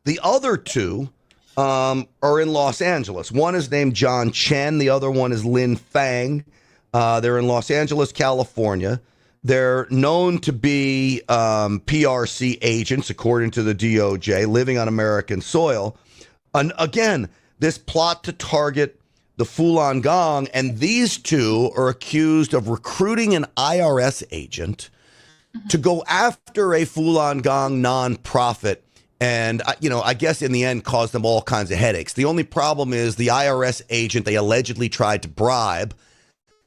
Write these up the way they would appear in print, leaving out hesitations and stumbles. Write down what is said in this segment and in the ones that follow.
The other two are in Los Angeles. One is named John Chen. The other one is Lin Fang. They're in Los Angeles, California. They're known to be PRC agents, according to the DOJ, living on American soil. And again, this plot to target the Falun Gong, and these two are accused of recruiting an IRS agent to go after a Falun Gong nonprofit. And, I guess in the end caused them all kinds of headaches. The only problem is the IRS agent they allegedly tried to bribe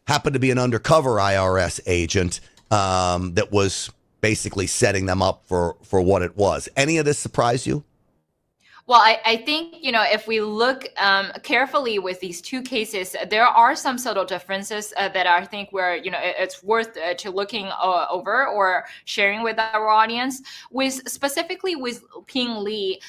happened to be an undercover IRS agent that was basically setting them up for what it was. Any of this surprise you? Well, I think, if we look carefully with these two cases, there are some subtle differences that I think it's worth to looking over or sharing with our audience. Specifically with Ping Li,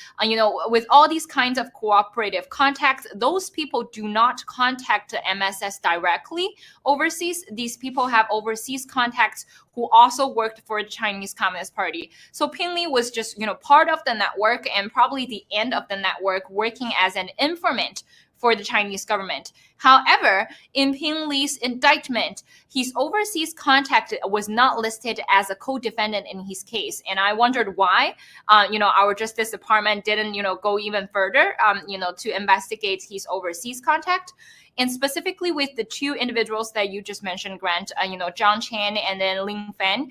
with all these kinds of cooperative contacts, those people do not contact the MSS directly overseas. These people have overseas contacts who also worked for the Chinese Communist Party. So Ping Li was just, part of the network and probably the end of the network, working as an informant for the Chinese government. However, in Ping Li's indictment, his overseas contact was not listed as a co-defendant in his case. And I wondered why, our Justice Department didn't, go even further, to investigate his overseas contact. And specifically with the two individuals that you just mentioned, Grant, John Chen and then Lin Fan,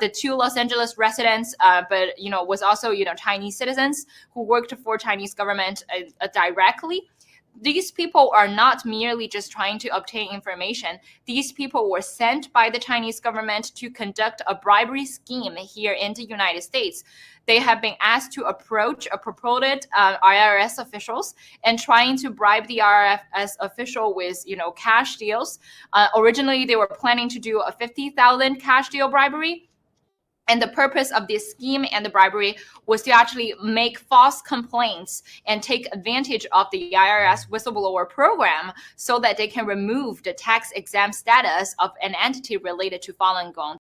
the two Los Angeles residents, but, was also, Chinese citizens who worked for Chinese government directly. These people are not merely just trying to obtain information. These people were sent by the Chinese government to conduct a bribery scheme here in the United States. They have been asked to approach a purported IRS officials and trying to bribe the IRS official with, cash deals. Originally, they were planning to do a $50,000 cash deal bribery. And the purpose of this scheme and the bribery was to actually make false complaints and take advantage of the IRS whistleblower program so that they can remove the tax exempt status of an entity related to Falun Gong.